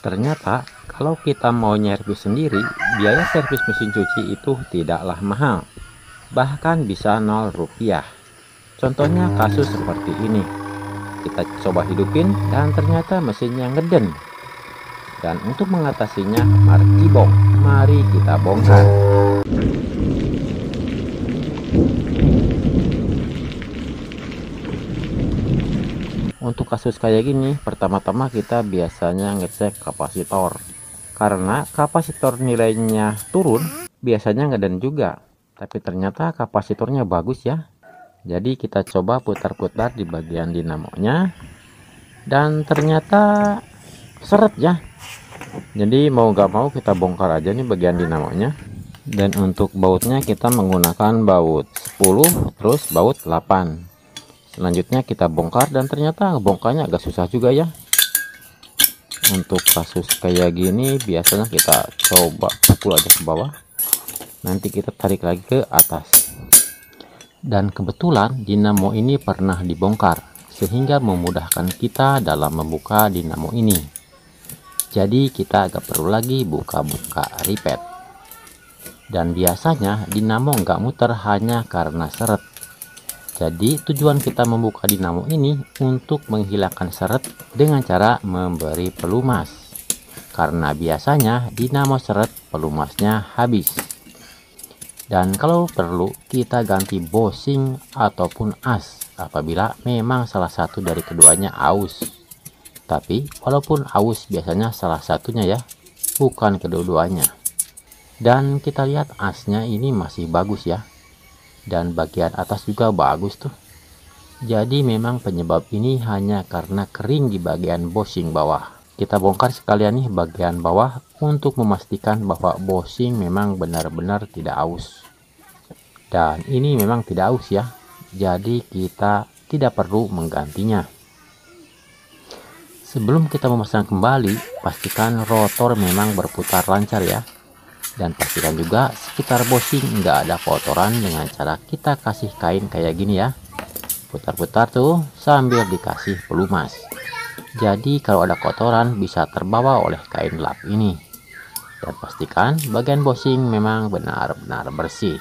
Ternyata kalau kita mau nyervis sendiri, biaya servis mesin cuci itu tidaklah mahal, bahkan bisa 0 rupiah. Contohnya kasus seperti ini, kita coba hidupin dan ternyata mesinnya ngeden. Dan untuk mengatasinya, mari kita bongkar. Untuk kasus kayak gini, pertama-tama kita biasanya ngecek kapasitor. Karena kapasitor nilainya turun, biasanya ngeden juga. Tapi ternyata kapasitornya bagus ya. Jadi kita coba putar-putar di bagian dinamonya. Dan ternyata seret ya. Jadi mau gak mau kita bongkar aja nih bagian dinamonya. Dan untuk bautnya kita menggunakan baut 10 terus baut 8. Selanjutnya kita bongkar dan ternyata bongkarnya agak susah juga ya. Untuk kasus kayak gini biasanya kita coba pukul aja ke bawah, nanti kita tarik lagi ke atas. Dan kebetulan dinamo ini pernah dibongkar sehingga memudahkan kita dalam membuka dinamo ini. Jadi kita agak perlu lagi buka-buka ripet. Dan biasanya dinamo nggak muter hanya karena seret. Jadi tujuan kita membuka dinamo ini untuk menghilangkan seret dengan cara memberi pelumas. Karena biasanya dinamo seret pelumasnya habis. Dan kalau perlu kita ganti bosing ataupun as apabila memang salah satu dari keduanya aus. Tapi walaupun aus biasanya salah satunya ya, bukan kedua-duanya. Dan kita lihat asnya ini masih bagus ya. Dan bagian atas juga bagus tuh. Jadi memang penyebab ini hanya karena kering di bagian bosing bawah. Kita bongkar sekalian nih bagian bawah untuk memastikan bahwa bosing memang benar-benar tidak aus. Dan ini memang tidak aus ya. Jadi kita tidak perlu menggantinya. Sebelum kita memasang kembali, pastikan rotor memang berputar lancar ya. Dan pastikan juga sekitar bosing nggak ada kotoran dengan cara kita kasih kain kayak gini ya. Putar-putar tuh sambil dikasih pelumas. Jadi kalau ada kotoran bisa terbawa oleh kain lap ini. Dan pastikan bagian bosing memang benar-benar bersih.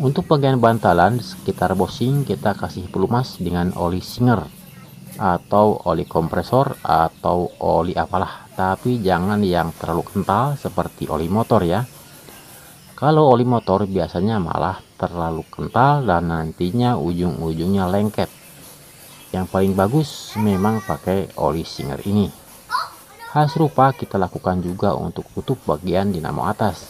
Untuk bagian bantalan sekitar bosing kita kasih pelumas dengan oli Singer atau oli kompresor atau oli apalah, tapi jangan yang terlalu kental seperti oli motor ya. Kalau oli motor biasanya malah terlalu kental dan nantinya ujung-ujungnya lengket. Yang paling bagus memang pakai oli Singer ini. Hal serupa kita lakukan juga untuk tutup bagian dinamo atas.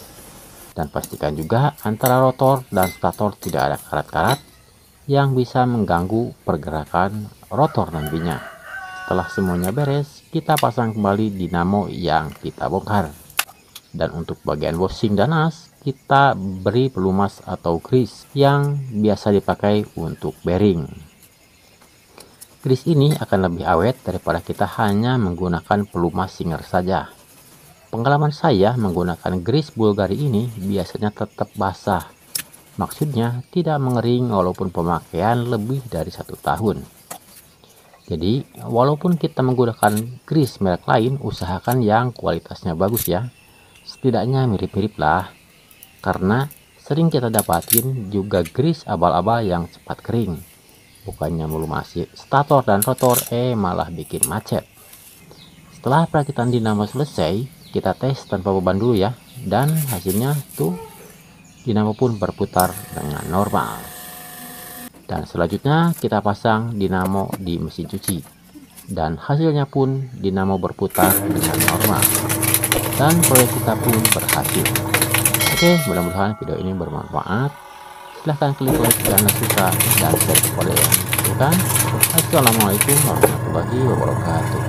Dan pastikan juga antara rotor dan stator tidak ada karat-karat yang bisa mengganggu pergerakan rotor nantinya. Setelah semuanya beres, kita pasang kembali dinamo yang kita bongkar. Dan untuk bagian bosing dan as, kita beri pelumas atau grease yang biasa dipakai untuk bearing. Grease ini akan lebih awet daripada kita hanya menggunakan pelumas Singer saja. Pengalaman saya menggunakan grease Bulgari ini biasanya tetap basah. Maksudnya tidak mengering walaupun pemakaian lebih dari 1 tahun. Jadi walaupun kita menggunakan grease merek lain, usahakan yang kualitasnya bagus ya. Setidaknya mirip-mirip lah. Karena sering kita dapatin juga grease abal-abal yang cepat kering. Bukannya melumasi stator dan rotor, malah bikin macet. Setelah perakitan dinamo selesai, kita tes tanpa beban dulu ya. Dan hasilnya tuh dinamo pun berputar dengan normal. Dan selanjutnya kita pasang dinamo di mesin cuci. Dan hasilnya pun dinamo berputar dengan normal. Dan proyek kita pun berhasil. Oke, mudah-mudahan video ini bermanfaat. Silahkan klik like jika Anda suka dan share kepada yang bukan. Assalamualaikum warahmatullahi wabarakatuh.